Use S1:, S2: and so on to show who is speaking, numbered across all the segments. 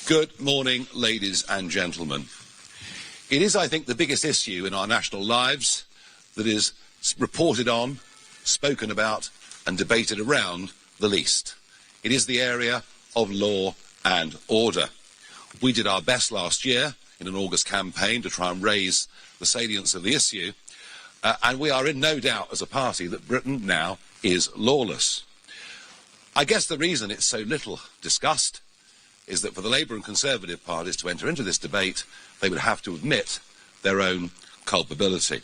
S1: Good morning, ladies and gentlemen. It is, I think, the biggest issue in our national lives that is reported on, spoken about and debated around the least. It is the area of law and order. We did our best last year in an August campaign to try and raise the salience of the issue, and we are in no doubt as a party that Britain now is lawless. I guess the reason it's so little discussed is that for the Labour and Conservative parties to enter into this debate, they would have to admit their own culpability.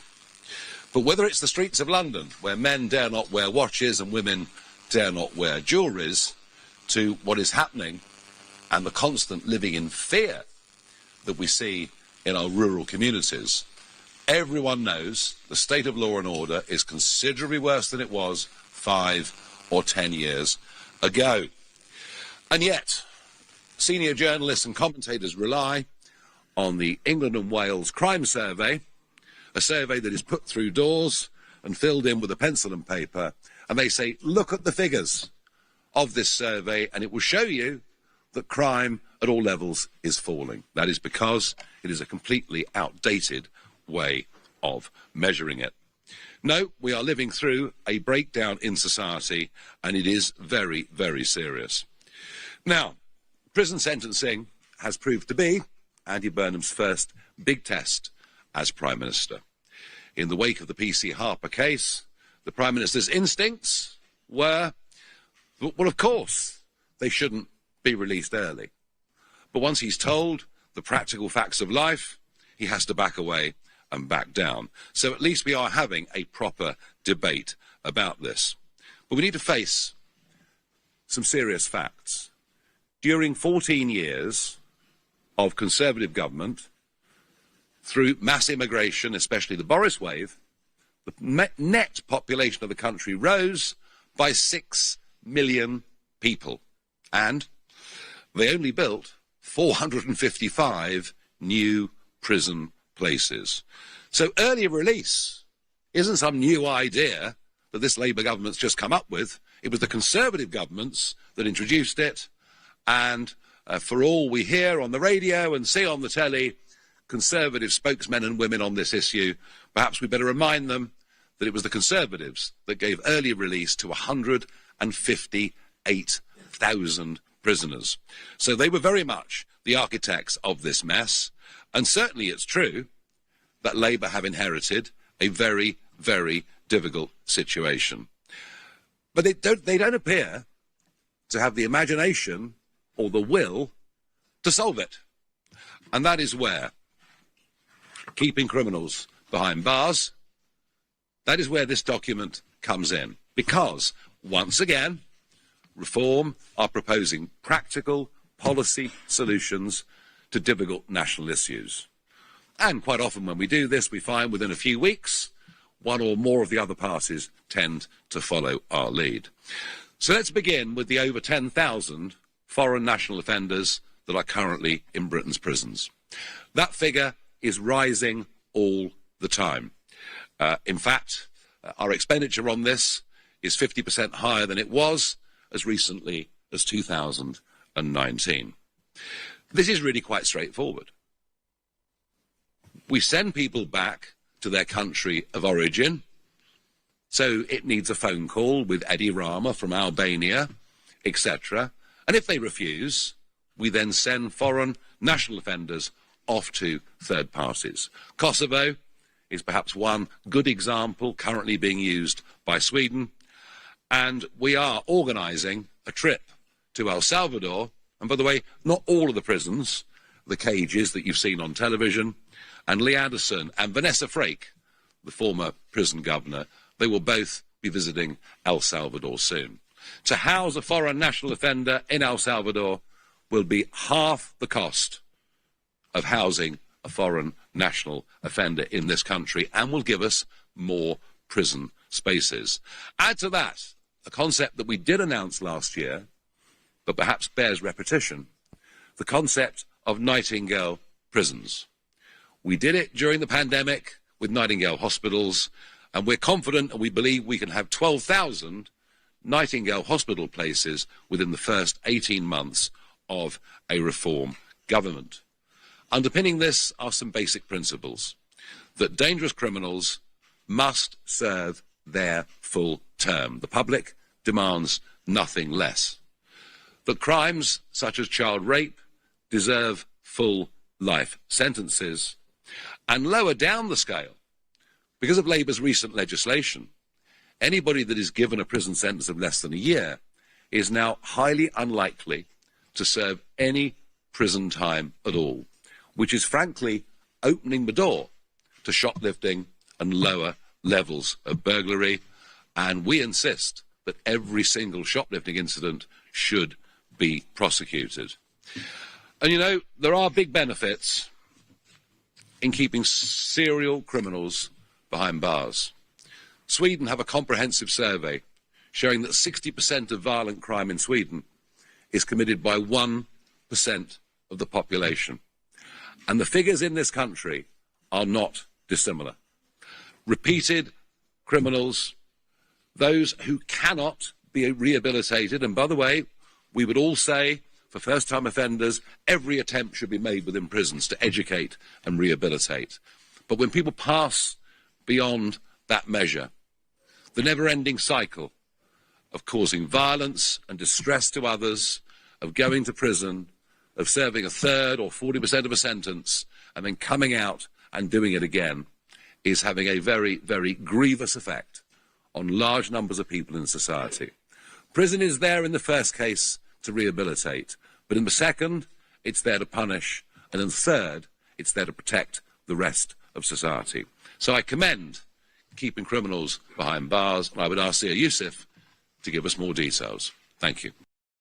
S1: But whether it's the streets of London, where men dare not wear watches and women dare not wear jewelleries, to what is happening and the constant living in fear that we see in our rural communities, everyone knows the state of law and order is considerably worse than it was 5 or 10 years ago. And yet, senior journalists and commentators rely on the England and Wales Crime Survey, a survey that is put through doors and filled in with a pencil and paper, and they say, look at the figures of this survey and it will show you that crime at all levels is falling. That is because it is a completely outdated way of measuring it. No, we are living through a breakdown in society, and it is very, very serious. Now, prison sentencing has proved to be Andy Burnham's first big test as Prime Minister. In the wake of the PC Harper case, the Prime Minister's instincts were, well, of course, they shouldn't be released early. But once he's told the practical facts of life, he has to back away and back down. So at least we are having a proper debate about this. But we need to face some serious facts. During 14 years of Conservative government, through mass immigration, especially the Boris wave, the net population of the country rose by 6 million people. And they only built 455 new prison places. So early release isn't some new idea that this Labour government's just come up with. It was the Conservative governments that introduced it. And for all we hear on the radio and see on the telly, Conservative spokesmen and women on this issue, perhaps we better remind them that it was the Conservatives that gave early release to 158,000 prisoners. So they were very much the architects of this mess. And certainly it's true that Labour have inherited a very, very difficult situation. But they don't appear to have the imagination or the will to solve it. And that is where keeping criminals behind bars, that is where this document comes in. Because, once again, Reform are proposing practical policy solutions to difficult national issues. And quite often when we do this, we find within a few weeks, one or more of the other parties tend to follow our lead. So let's begin with the over 10,000 foreign national offenders that are currently in Britain's prisons. That figure is rising all the time. In fact, our expenditure on this is 50% higher than it was as recently as 2019. This is really quite straightforward. We send people back to their country of origin, so it needs a phone call with Edi Rama from Albania, etc. And if they refuse, we then send foreign national offenders off to third parties. Kosovo is perhaps one good example currently being used by Sweden. And we are organising a trip to El Salvador. And by the way, not all of the prisons, the cages that you've seen on television, and Lee Anderson and Vanessa Frake, the former prison governor, they will both be visiting El Salvador soon. To house a foreign national offender in El Salvador will be half the cost of housing a foreign national offender in this country and will give us more prison spaces. Add to that a concept that we did announce last year, but perhaps bears repetition, the concept of Nightingale prisons. We did it during the pandemic with Nightingale hospitals, and we're confident and we believe we can have 12,000 Nightingale hospital places within the first 18 months of a reform government. Underpinning this are some basic principles: that dangerous criminals must serve their full term. The public demands nothing less. That crimes such as child rape deserve full life sentences, and lower down the scale, because of Labour's recent legislation, anybody that is given a prison sentence of less than a year is now highly unlikely to serve any prison time at all, which is frankly opening the door to shoplifting and lower levels of burglary. And we insist that every single shoplifting incident should be prosecuted. And you know, there are big benefits in keeping serial criminals behind bars. Sweden have a comprehensive survey showing that 60% of violent crime in Sweden is committed by 1% of the population. And the figures in this country are not dissimilar. Repeated criminals, those who cannot be rehabilitated, and by the way, we would all say, for first-time offenders, every attempt should be made within prisons to educate and rehabilitate. But when people pass beyond that measure, the never-ending cycle of causing violence and distress to others, of going to prison, of serving a third or 40% of a sentence, and then coming out and doing it again, is having a very, very grievous effect on large numbers of people in society. Prison is there in the first case to rehabilitate, but in the second, it's there to punish, and in the third, it's there to protect the rest of society. So I commend keeping criminals behind bars, and I would ask Sir Yusuf to give us more details. Thank you.